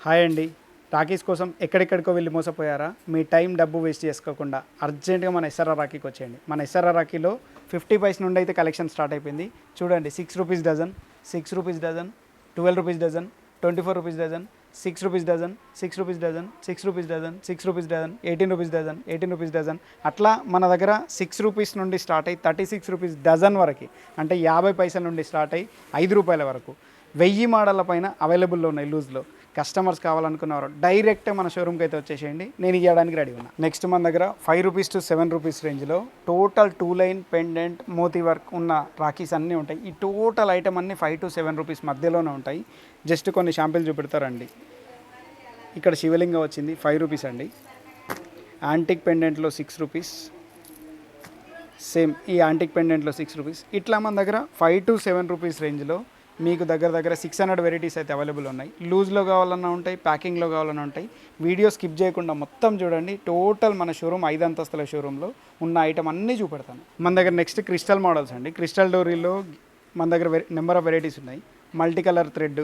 Hi అండి. రాఖీస్ కోసం ఎక్కడెక్కడికో వెళ్ళి మోసపోయారా? మీ టైం డబ్బు వేస్ట్ చేసుకోకుండా అర్జెంటుగా మన ఎస్ఆర్ఆర్ రాఖీకి వచ్చేయండి. మన ఎస్ఆర్ఆర్ రాఖీలో 50 పైస్ నుండి అయితే కలెక్షన్ స్టార్ట్ అయిపోయింది. చూడండి, ₹6 dozen, ₹6 dozen, ₹12 dozen, ₹24 dozen, ₹6 dozen, ₹6 dozen, ₹6 dozen, ₹6 dozen, ₹18 dozen, ₹18 dozen. అట్లా మన దగ్గర ₹6 నుండి స్టార్ట్ అయ్యి ₹36 డజన్ వరకు, అంటే 50 పైసల నుండి స్టార్ట్ అయ్యి ₹5 వరకు 1000 మోడళ్ళ పైన అవైలబుల్లో ఉన్నాయి లూజ్లో. కస్టమర్స్ కావాలనుకున్నవారు డైరెక్ట్ మన షోరూమ్కి అయితే వచ్చేసేయండి, నేను ఇవ్వడానికి రెడీ ఉన్నా. నెక్స్ట్ మన దగ్గర ₹5 to ₹7 రేంజ్లో టోటల్ 2 లైన్ పెండెంట్ మోతీ వర్క్ ఉన్న రాఖీస్ అన్నీ ఉంటాయి. ఈ టోటల్ ఐటమ్ అన్నీ ₹5 to ₹7 మధ్యలోనే ఉంటాయి. జస్ట్ కొన్ని షాంపిల్ చూపెడతారండి. ఇక్కడ శివలింగం వచ్చింది ₹5 అండి. యాంటిక్ పెండెంట్లో ₹6, సేమ్ ఈ యాంటిక్ పెండెంట్లో ₹6. ఇట్లా మన దగ్గర ₹5 to ₹7 రేంజ్లో మీకు దగ్గర 600 వెరైటీస్ అయితే అవైలబుల్ ఉన్నాయి. లూజ్లో కావాలన్నా ఉంటాయి, ప్యాకింగ్లో కావాలన్నా ఉంటాయి. వీడియో స్కిప్ చేయకుండా మొత్తం చూడండి. టోటల్ మన షోరూమ్ 5 అంతస్తుల షోరూంలో ఉన్న ఐటమ్ అన్నీ చూపెడతాను. మన దగ్గర నెక్స్ట్ క్రిస్టల్ మోడల్స్ అండి. క్రిస్టల్ డోరీలో మన దగ్గర నెంబర్ ఆఫ్ వెరైటీస్ ఉన్నాయి. Multi colour thread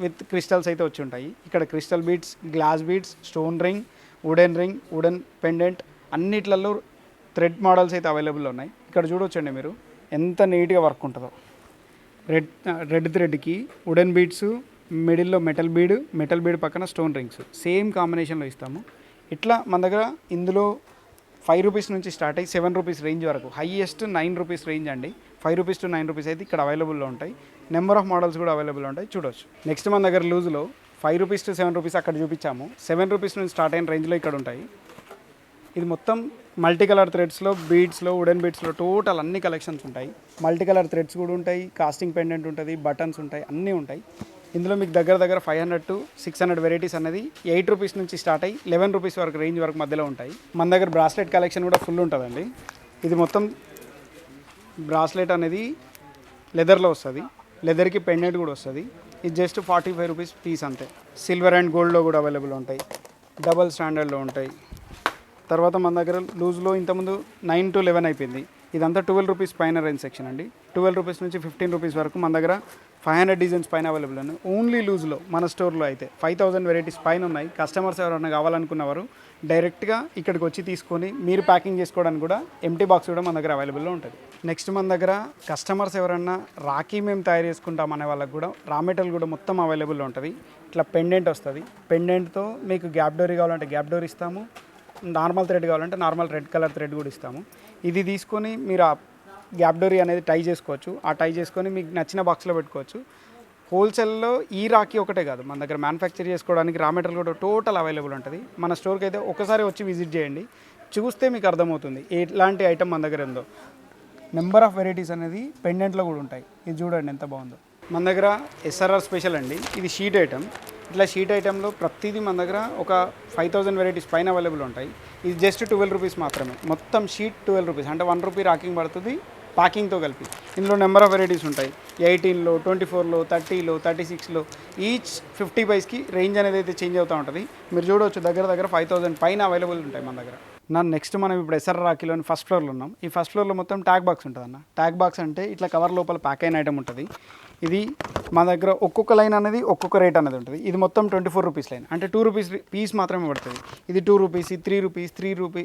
with crystals అయితే వచ్చి ఉంటాయి. ఇక్కడ crystal beads, glass beads, stone ring, wooden pendant అన్నిట్లలో థ్రెడ్ మోడల్స్ అయితే అవైలబుల్ ఉన్నాయి. ఇక్కడ చూడొచ్చండి మీరు ఎంత నీట్గా వర్క్ ఉంటుందో. రెడ్ థ్రెడ్కి వుడెన్ బీడ్స్, మిడిల్లో మెటల్ బీడ్ పక్కన స్టోన్ రింగ్స్ సేమ్ కాంబినేషన్లో ఇస్తాము. ఇట్లా మన దగ్గర ఇందులో ₹5 నుంచి స్టార్ట్ అయ్యి ₹7 రేంజ్ వరకు, హైయెస్ట్ ₹9 రేంజ్ అండి. ₹5 to ₹9 అయితే ఇక్కడ అవైలబుల్లో ఉంటాయి. నెంబర్ ఆఫ్ మోడల్స్ కూడా అవైలబుల్ ఉంటాయి, చూడవచ్చు. నెక్స్ట్ మన దగ్గర లూజ్లో ₹5 to ₹7 అక్కడ చూపించాము. ₹7 నుంచి స్టార్ట్ అయిన రేంజ్లో ఇక్కడ ఉంటాయి. ఇది మొత్తం మల్టీ కలర్ థ్రెడ్స్లో, బీడ్స్లో, వుడెన్ బీడ్స్లో టోటల్ అన్ని కలెక్షన్స్ ఉంటాయి. మల్టీ కలర్ థ్రెడ్స్ కూడా ఉంటాయి, కాస్టింగ్ పెండెంట్ ఉంటుంది, బటన్స్ ఉంటాయి, అన్నీ ఉంటాయి. ఇందులో మీకు దగ్గర 500 to 600 వెరైటీస్ అనేది ₹8 నుంచి స్టార్ట్ అయ్యి ₹11 వరకు రేంజ్ వరకు మధ్యలో ఉంటాయి. మన దగ్గర బ్రాస్లెట్ కలెక్షన్ కూడా ఫుల్ ఉంటుందండి. ఇది మొత్తం బ్రాస్లెట్ అనేది లెదర్లో వస్తుంది, లెదర్కి పెండెంట్ కూడా వస్తుంది. ఇది జస్ట్ ₹45 పీస్ అంతే. సిల్వర్ అండ్ గోల్డ్లో కూడా అవైలబుల్ ఉంటాయి, డబల్ స్టాండర్డ్లో ఉంటాయి. తర్వాత మన దగ్గర లూజ్లో ఇంతకుముందు 9 to 11 అయిపోయింది. ఇదంతా ₹12 పైన రేంజ్ సెక్షన్ అండి. ₹12 నుంచి ₹15 వరకు మన దగ్గర 500 డిజైన్స్ పైన అవైలబుల్ ఉన్నాయి. ఓన్లీ లూజ్లో మన స్టోర్లో అయితే 5000 వెరైటీస్ పైన ఉన్నాయి. కస్టమర్స్ ఎవరైనా కావాలనుకున్నవారు డైరెక్ట్గా ఇక్కడికి వచ్చి తీసుకొని మీరు ప్యాకింగ్ చేసుకోవడానికి కూడా ఎంటీ బాక్స్ కూడా మన దగ్గర అవైలబుల్లో ఉంటుంది. నెక్స్ట్ మన దగ్గర కస్టమర్స్ ఎవరైనా రాఖీ మేము తయారు చేసుకుంటాం అనే వాళ్ళకి కూడా రా మెటీరియల్ కూడా మొత్తం అవైలబుల్లో ఉంటుంది. ఇట్లా పెండెంట్ వస్తుంది. పెండెంట్తో మీకు గ్యాప్ డోరీ కావాలంటే గ్యాప్ డోరీ ఇస్తాము, నార్మల్ థ్రెడ్ కావాలంటే నార్మల్ రెడ్ కలర్ థ్రెడ్ కూడా ఇస్తాము. ఇది తీసుకొని మీరు ఆ గ్యాప్ డోరీ అనేది టై చేసుకోవచ్చు. ఆ టై చేసుకొని మీకు నచ్చిన బాక్స్లో పెట్టుకోవచ్చు. హోల్సేల్లో ఈ రాఖీ ఒకటే కాదు, మన దగ్గర మ్యానుఫ్యాక్చర్ చేసుకోవడానికి రా మెటీరియల్ కూడా టోటల్ అవైలబుల్ ఉంటుంది. మన స్టోర్కి అయితే ఒకసారి వచ్చి విజిట్ చేయండి, చూస్తే మీకు అర్థమవుతుంది ఎలాంటి ఐటమ్ మన దగ్గర ఉందో. నెంబర్ ఆఫ్ వెరైటీస్ అనేది పెండెంట్లో కూడా ఉంటాయి. ఇది చూడండి ఎంత బాగుందో. మన దగ్గర ఎస్ఆర్ఆర్ స్పెషల్ అండి. ఇది షీట్ ఐటమ్. ఇట్లా షీట్ ఐటెంలో ప్రతిదీ మన దగ్గర ఒక 5000 వెరైటీస్ పైన అవైలబుల్ ఉంటాయి. ఇది జస్ట్ ₹12 మాత్రమే. మొత్తం షీట్ ₹12, అంటే ₹1 రాకింగ్ పడుతుంది ప్యాకింగ్తో కలిపి. ఇందులో నెంబర్ ఆఫ్ వెరైటీస్ ఉంటాయి. 18లో, 24లో, 30లో, 36లో, ఈచ్ 50 పైస్కి రేంజ్ అనేది అయితే చేంజ్ అవుతూ ఉంటుంది. మీరు చూడవచ్చు దగ్గర 5000 పైన అవైలబుల్ ఉంటాయి మన దగ్గర. నెక్స్ట్ మనం ఇప్పుడు ఎస్ఆర్ఆర్ రాఖీలోని ఫస్ట్ ఫ్లోర్లో ఉన్నాం. ఈ ఫస్ట్ ఫ్లోర్లో మొత్తం ట్యాగ్ బాక్స్ ఉంటుంది అన్న. ట్యాగ్ బాక్స్ అంటే ఇట్లా కవర్ లోపల ప్యాక్ అయిన ఐటమ్ ఉంటుంది. ఇది మా దగ్గర ఒక్కొక్క లైన్ అనేది ఒక్కొక్క రేట్ అనేది ఉంటుంది. ఇది మొత్తం ₹24 లైన్, అంటే ₹2 పీస్ మాత్రమే పడుతుంది. ఇది ₹2, ఇది ₹3, ₹3.5,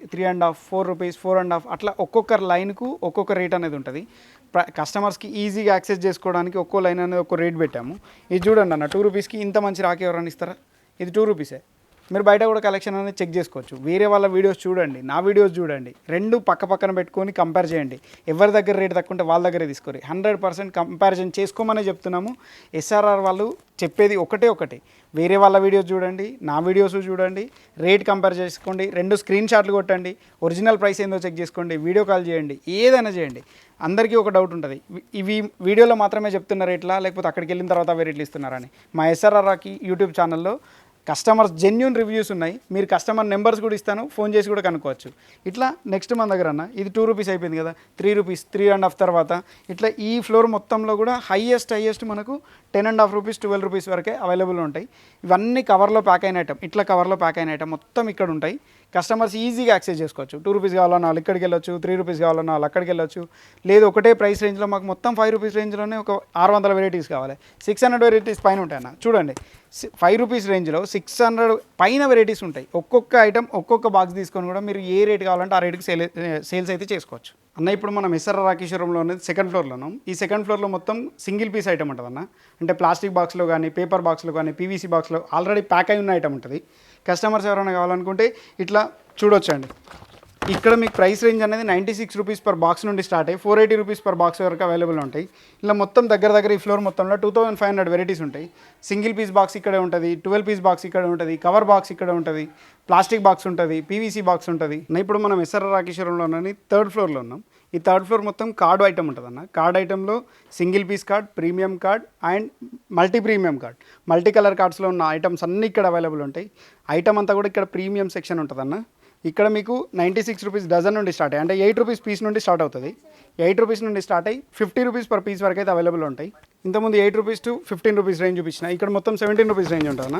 ₹4, ₹4.5 అట్లా ఒక్కొక్క లైన్కు ఒక్కొక్క రేట్ అనేది ఉంటుంది. కస్టమర్స్కి ఈజీగా యాక్సెస్ చేసుకోవడానికి ఒక్కో లైన్ అనేది ఒక్కో రేట్ పెట్టాము. ఇది చూడండి అన్న, ₹2కి ఇంత మంచి రాఖీ ఎవరైనా ఇస్తారా? ఇది ₹2. మీరు బయట కూడా కలెక్షన్ అనేది చెక్ చేసుకోవచ్చు. వేరే వాళ్ళ వీడియోస్ చూడండి, నా వీడియోస్ చూడండి, రెండు పక్కన పెట్టుకొని కంపేర్ చేయండి. ఎవరి దగ్గర రేట్ తక్కువ ఉంటే వాళ్ళ దగ్గరే తీసుకోరు. 100% కంపారిజన్ చేసుకోమనే చెప్తున్నాము. ఎస్ఆర్ఆర్ వాళ్ళు చెప్పేది ఒకటే, వేరే వాళ్ళ వీడియోస్ చూడండి, నా వీడియోస్ చూడండి, రేట్ కంపేర్ చేసుకోండి, 2 స్క్రీన్ షాట్లు కొట్టండి, ఒరిజినల్ ప్రైస్ ఏందో చెక్ చేసుకోండి, వీడియో కాల్ చేయండి, ఏదైనా చేయండి. అందరికీ ఒక డౌట్ ఉంటుంది, ఇవి వీడియోలో మాత్రమే చెప్తున్న రేట్లా లేకపోతే అక్కడికి వెళ్ళిన తర్వాత అవే రేట్లు ఇస్తున్నారని. మా ఎస్ఆర్ఆర్కి యూట్యూబ్ ఛానల్లో కస్టమర్స్ జెన్యూన్ రివ్యూస్ ఉన్నాయి. మీరు కస్టమర్ నెంబర్స్ కూడా ఇస్తాను, ఫోన్ చేసి కూడా కనుక్కోవచ్చు. ఇట్లా నెక్స్ట్ మన దగ్గర అన్న ఇది ₹2 అయిపోయింది కదా, ₹3, ₹3.5 తర్వాత ఇట్లా ఈ ఫ్లోర్ మొత్తంలో కూడా హైయెస్ట్ మనకు ₹10.5, ₹12 వరకే అవైలబుల్ ఉంటాయి. ఇవన్నీ కవర్లో ప్యాక్ అయిన ఐటమ్, ఇట్లా కవర్లో ప్యాక్ అయిన ఐటమ్ మొత్తం ఇక్కడ ఉంటాయి. కస్టమర్స్ ఈజీగా యాక్సెస్ చేసుకోవచ్చు. 2 రూపీస్ కావాలన్నా వాళ్ళు ఇక్కడికి వెళ్ళొచ్చు, 3 రూపీస్ కావాలన్నా వాళ్ళు అక్కడికి వెళ్ళొచ్చు. లేదు ఒకటే ప్రైస్ రేంజ్లో మాకు మొత్తం 5 రూపీస్ రేంజ్లోనే ఒక 600 వెరైటీస్ కావాలి, 600 వెరైటీస్ పైన ఉంటాయి అన్న. చూడండి 5 రూపీస్ రేంజ్లో 600 పైన వెరైటీస్ ఉంటాయి. ఒక్కొక్క ఐటమ్ ఒక్కొక్క బాక్స్ తీసుకొని కూడా మీరు ఏ రేట్ కావాలంటే ఆ రేటుకి సేల్స్ అయితే చేసుకోవచ్చు అన్న. ఇప్పుడు మనం ఎస్ఆర్ రాకేశ్వరంలో అనేది సెకండ్ ఫ్లోర్లోను. ఈ సెకండ్ ఫ్లోర్లో మొత్తం సింగిల్ పీస్ ఐటమ్ ఉంటుంది అన్న. అంటే ప్లాస్టిక్ బాక్స్లో కానీ, పేపర్ బాక్స్లో కానీ, పీవీసీ బాక్స్లో ఆల్రెడీ ప్యాక్ అయి ఉన్న ఐటమ్ ఉంటుంది. కస్టమర్స్ ఎవరైనా కావాలనుకుంటే ఇట్లా చూడొచ్చండి. ఇక్కడ మీకు ప్రైస్ రేంజ్ అనేది 96 రూపీస్ పర్ బాక్స్ నుండి స్టార్ట్ అయ్యి 480 రూపీస్ పర్ బాక్స్ వరకు అవైలబుల్ ఉంటాయి. ఇలా మొత్తం దగ్గర ఈ ఫ్లోర్ మొత్తంలో 2500 వెరైటీస్ ఉంటాయి. సింగిల్ పీస్ బాక్స్ ఇక్కడే ఉంటుంది, 12 పీస్ బాక్స్ ఇక్కడ ఉంటుంది, కవర్ బాక్స్ ఇక్కడ ఉంటుంది, ప్లాస్టిక్ బాక్స్ ఉంటుంది, పీవీసీ బాక్స్ ఉంటుంది. ఇప్పుడు మనం ఎస్ఆర్ రాకేశ్వరంలోని థర్డ్ ఫ్లోర్లో ఉన్నాం. ఈ థర్డ్ ఫ్లోర్ మొత్తం కార్డు ఐటమ్ ఉంటుంది అన్న. కార్డ్ ఐటెంలో single piece card, premium card and multi premium card, multi colour కార్డ్స్లో ఉన్న ఐటమ్స్ అన్నీ ఇక్కడ అవైలబుల్ ఉంటాయి. ఐటమ్ అంతా కూడా ఇక్కడ ప్రీమియం సెక్షన్ ఉంటుంది అన్న. ఇక్కడ మీకు 96 రూపీస్ డజన్ నుండి స్టార్ట్ అయ్యి, అంటే 8 రూపీస్ పీస్ నుండి స్టార్ట్ అవుతుంది. 8 రూపీస్ నుండి స్టార్ట్ అయ్యి 50 రూపీస్ పర్ పీస్ వరకు అయితే అవైలబుల్ ఉంటాయి. ఇంతకుముందు 8 రూపీస్ టు 15 రూపీస్ రేంజ్ చూపించిన, ఇక్కడ మొత్తం 17 రూపీస్ రేంజ్ ఉంటుంది అన్న.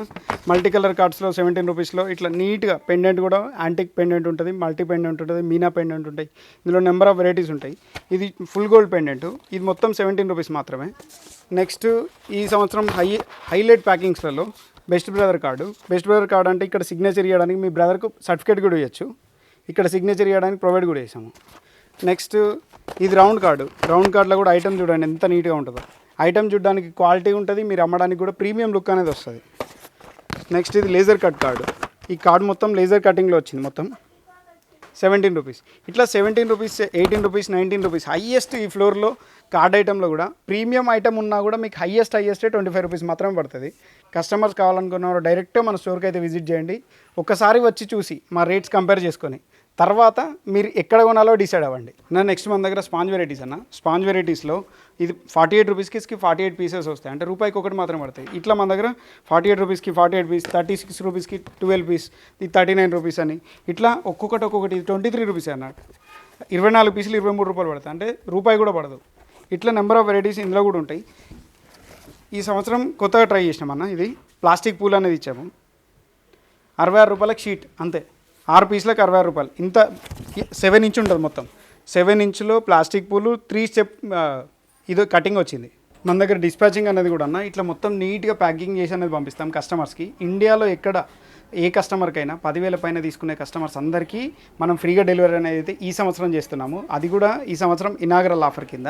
మల్టీ కలర్ కార్డ్స్లో 17 రూపీస్లో ఇట్లా నీట్గా పెండెంట్ కూడా యాంటిక్ పెండెంట్ ఉంటుంది, మల్టీ పెండెంట్ ఉంటుంది, మీనా పెండెంట్ ఉంటాయి. ఇందులో నెంబర్ ఆఫ్ వెరైటీస్ ఉంటాయి. ఇది ఫుల్ గోల్డ్ పెండెంట్, ఇది మొత్తం 17 రూపీస్ మాత్రమే. నెక్స్ట్ ఈ సంవత్సరం హైలైట్ ప్యాకింగ్స్లలో బెస్ట్ బ్రదర్ కార్డు అంటే ఇక్కడ సిగ్నేచర్ ఇవ్వడానికి మీ బ్రదర్కు సర్టిఫికేట్ కూడా ఇవ్వచ్చు. ఇక్కడ సిగ్నేచర్ ఇవ్వడానికి ప్రొవైడ్ కూడా చేసాము. నెక్స్ట్ ఇది రౌండ్ కార్డులో కూడా ఐటమ్ చూడండి ఎంత నీట్గా ఉంటుందో. ఐటమ్ చూడడానికి క్వాలిటీ ఉంటుంది, మీరు అమ్మడానికి కూడా ప్రీమియం లుక్ అనేది వస్తుంది. నెక్స్ట్ ఇది లేజర్ కట్ కార్డు. ఈ కార్డు మొత్తం లేజర్ కటింగ్లో వచ్చింది, మొత్తం 17 రూపీస్. ఇట్లా 17 రూపీస్, 18 రూపీస్, 19 రూపీస్ హైయెస్ట్ ఈ ఫ్లోర్లో కార్డ్ ఐటెంలో కూడా. ప్రీమియం ఐటమ్ ఉన్నా కూడా మీకు హైయెస్టే 25 రూపీస్ మాత్రమే పడుతుంది. కస్టమర్స్ కావాలనుకున్నారు డైరెక్ట్గా మన స్టోర్కి అయితే విజిట్ చేయండి. ఒకసారి వచ్చి చూసి మా రేట్స్ కంపేర్ చేసుకొని తర్వాత మీరు ఎక్కడ కొనాలో డిసైడ్ అవ్వండి. నెక్స్ట్ మన దగ్గర స్పాంజ్ వెరైటీస్ అన్న. స్పాంజ్ వెరైటీస్లో ఇది 48 రూపీస్కి 48 పీసెస్ వస్తాయి, అంటే రూపాయికి ఒకటి మాత్రం పడతాయి. ఇట్లా మన దగ్గర 48 రూపీస్కి 48 పీస్, 36 రూపీస్కి 12 పీస్, ఇది 39 రూపీస్ అని ఇట్లా ఒక్కొక్కటి 23 రూపీస్ అన్నట్టు. 24 పీసులు 23 రూపాయలు పడతాయి, అంటే రూపాయి కూడా పడదు. ఇట్లా నెంబర్ ఆఫ్ వెరైటీస్ ఇందులో కూడా ఉంటాయి. ఈ సంవత్సరం కొత్తగా ట్రై చేసినామన్న. ఇది ప్లాస్టిక్ పూల్ అనేది ఇచ్చాము, 66 రూపాయలకు షీట్ అంతే. 6 పీసులకు 66 రూపాయలు. ఇంత 7 ఇంచ్ ఉంటుంది మొత్తం. 7 ఇంచులో ప్లాస్టిక్ పూలు 3 స్టెప్ ఇది కటింగ్ వచ్చింది. మన దగ్గర డిస్పాచింగ్ అనేది కూడా అన్న. ఇట్లా మొత్తం నీట్గా ప్యాకింగ్ చేసి అనేది పంపిస్తాం కస్టమర్స్కి. ఇండియాలో ఎక్కడ ఏ కస్టమర్కైనా 10,000 పైన తీసుకునే కస్టమర్స్ అందరికీ మనం ఫ్రీగా డెలివరీ అనేది అయితే ఈ సంవత్సరం చేస్తున్నాము. అది కూడా ఈ సంవత్సరం ఇనాగరల్ ఆఫర్ కింద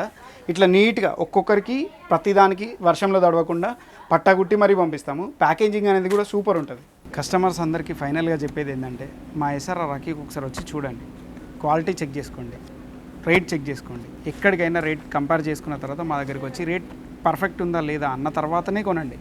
ఇట్లా నీట్గా ఒక్కొక్కరికి ప్రతిదానికి వర్షంలో తడవకుండా పట్టాగుట్టి మరీ పంపిస్తాము. ప్యాకేజింగ్ అనేది కూడా సూపర్ ఉంటుంది. కస్టమర్స్ అందరికీ ఫైనల్గా చెప్పేది ఏంటంటే మా ఎస్ఆర్ రాఖీకి ఒకసారి వచ్చి చూడండి, క్వాలిటీ చెక్ చేసుకోండి, రేట్ చెక్ చేసుకోండి. ఎక్కడికైనా రేట్ కంపేర్ చేసుకున్న తర్వాత మా దగ్గరికి వచ్చి రేట్ పర్ఫెక్ట్ ఉందా లేదా అన్న తర్వాతనే కొనండి.